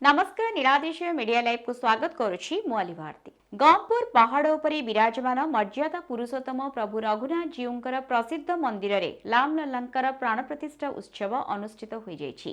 नमस्कार नीलादेश media live को स्वागत करुछि मुआली भारती। गंगपुर पहाड़ उपरे विराजमान मर्यादा पुरुषोत्तम प्रभु रघुनाथ जीउंकर प्रसिद्ध मंदिर रे लाम लल्लांकर प्राण प्रतिष्ठा उत्सव अनुष्ठित हो जाइछि।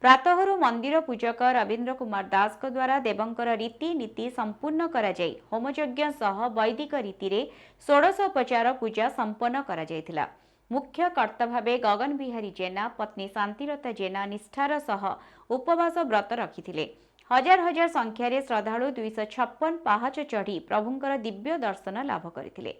प्रातःरु मंदिर पूजक रवींद्र कुमार दास को द्वारा देवंकर रीति नीति संपूर्ण करा जाई होमयज्ञ सह वैदिक रीति रे षोडशोपचार पूजा संपन्न करा जायतिला। मुख्य कर्ता भावे गगन बिहारी जेना पत्नी शांतिलता जेना निष्ठार सह उपवास व्रत रखिथिले। हजार हजार संख्यारे श्रद्धालु 256 पाहाच चढ़ी प्रभुंकर दिव्य दर्शन लाभ करथिले।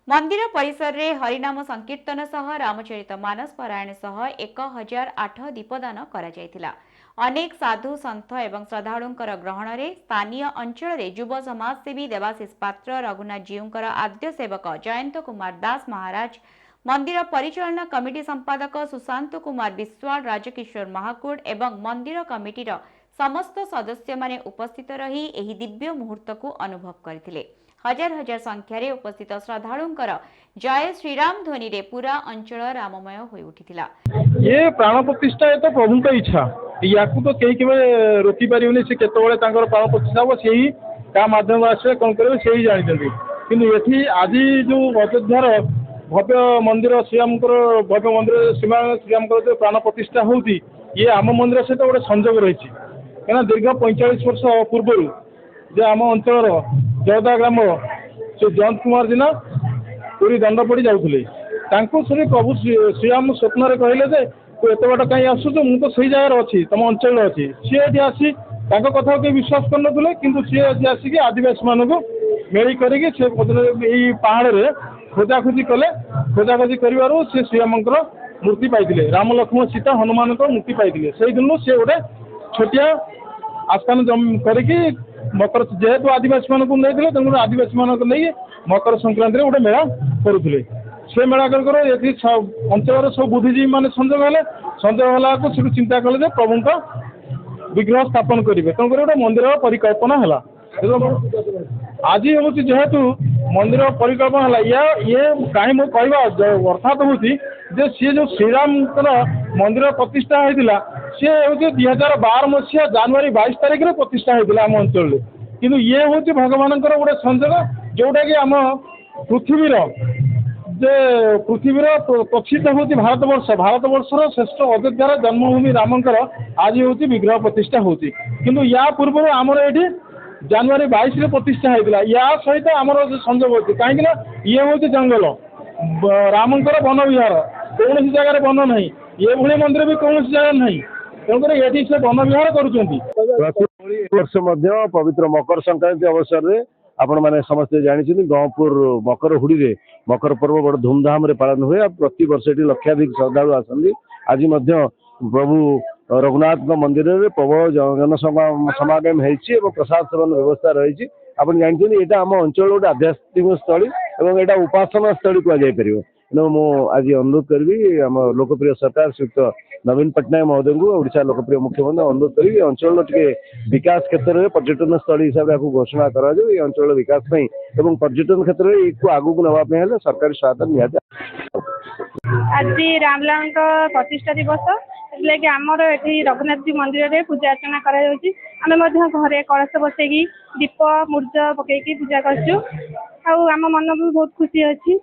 मंदिर परिसर रे हरिनाम संकीर्तन सह रामचरित मानस पारायण सह 1008 दीपदान करा जायतिला। अनेक साधु संत एवं श्रद्धालुंकर ग्रहण रे स्थानीय अंचल रे युव समाजसेवी देवाशीष पात्र रघुनाथ जीउंकर आद्य सेवक जयंत कुमार दास महाराज मंदिर परिचालना कमिटी संपादक सुशांत कुमार विश्वाल राजकिशोर महाकूट एवं मंदिर कमिटीर समस्त सदस्य माने उपस्थित रही एही दिव्य मुहूर्त को अनुभव करथिले। हजार हजार संख्यारे उपस्थित श्रद्धालुंकर जय श्रीराम ध्वनि रे पूरा अंचल राममय होई उठिथिला। ये प्राण प्रतिष्ठा तो प्रभु का इच्छा याकू तो कई केवे रोकी परिबनी से केतबेले तांकर प्राण प्रतिष्ठा हो सेही का माध्यम आसे कोन करबे सेही जानि दे। किंतु एठी आजि जो अयोध्यार भव्य मंदिर श्रीरामकर भव्य मंदिर श्रीरामकर प्राण प्रतिष्ठा होती ये आम मंदिर सहित गोटे संजोग रही कहीं दीर्घ 45 वर्ष पूर्व जे आम अंचल जयदा ग्राम से जयंत कुमार जेना पूरी दंड पड़ जाऊे से प्रभु श्रीराम स्वप्न कहले जे तू एत बाट कहीं आसुच मु तो सही जगह अच्छी तुम अंचल अच्छी सी ये आसी कथा कहीं विश्वास करन कि सी आसिक आदिवासी मानक मेल कर पहाड़ में खोजाखोजी कले खोजाखोजी कर श्रीरामकर मूर्ति पाई राम लक्ष्मण सीता हनुमान मूर्ति पाई से दिन सी गोटे छोटिया आस्थान करके मकर जेहेतु आदिवासी मानक नहीं तेणु आदिवासी मानक नहीं मकर संक्रांति गोटे मेला करुले से मेला कर अंचल सब बुद्धिजीवी मान संजोग है संजोग है से चिंता कले प्रभु का विग्रह स्थापन करेंगे तेणुक गोटे मंदिर परिकल्पना है। आज हूँ जेहेतु मंदिर परिकल्पना है ये कहीं मो कहवा अर्थात हूँ सी जो श्रीराम मंदिर प्रतिष्ठा होता सी हूँ 2012 मसीहा जनवरी 22 तारिख में प्रतिष्ठा होता आम अंचल किंतु ये हूँ भगवान गोटे संजोग जोटा कि आम पृथ्वीर जे पृथ्वीर प्रसिद्ध हूँ भारतवर्षर श्रेष्ठ अयोध्यार जन्मभूमि रामंकर आज हूँ विग्रह प्रतिष्ठा होती किंतु या पूर्व आमर ये जनवरी 22 प्रतिष्ठा होता या सहित आम संजोग होती कहीं ये हूँ जंगल रामंकर वन विहार कौन जगह वन ना ये भली मंदिर भी कौन जगह ना तेणुक ये से वन विहार कर पवित्र मकर संक्रांति अवसर में आपण मैंने समस्ते जानी गंगपुर मकर हुड़ी रे मकर पर्व बड़ धूमधाम रे पालन हुए प्रति वर्ष ये लक्षाधिक श्रद्धालु आसती आज प्रभु रघुनाथ मंदिर में प्रबल जन समागम हो प्रसाद सेवन व्यवस्था रही आप जानते यहाँ आम अंचल गोटे आध्यात्मिक स्थली और यहाँ उपासना स्थली कहुपर तेणु मुझे अनुरोध करी आम लोकप्रिय सरकार श्रीयुक्त नवीन पट्टनायक महोदय को ओडिशा लोकप्रिय मुख्यमंत्री अनुरोध करी अंचल टे विकास क्षेत्र में पर्यटन स्थली हिसाब से घोषणा करा अंचल विकास एवं पर्यटन क्षेत्र में आगू नापी सरकारी सहायता निहत। आज रामलाल प्रतिष्ठा दिवस इसलिए आमर ये रघुनाथ जी मंदिर में पूजा अर्चना करें घरे कलश बसैकी दीप मूर्ज पकईकी पूजा करूँ आम मन भी बहुत खुशी अच्छी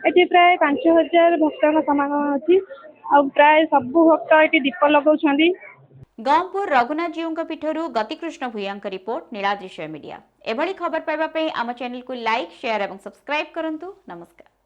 ये प्राय 5000 भक्त समागम अच्छी प्राय सब भक्त ये दीप लगा। गंगपुर रघुनाथ जीउंक पीठरू गतिकृष्ण भूयांक रिपोर्ट नीलादृश्य मीडिया। एभली खबर पाइबा आम चैनल को लाइक शेयर और सब्सक्राइब करंतु। नमस्कार।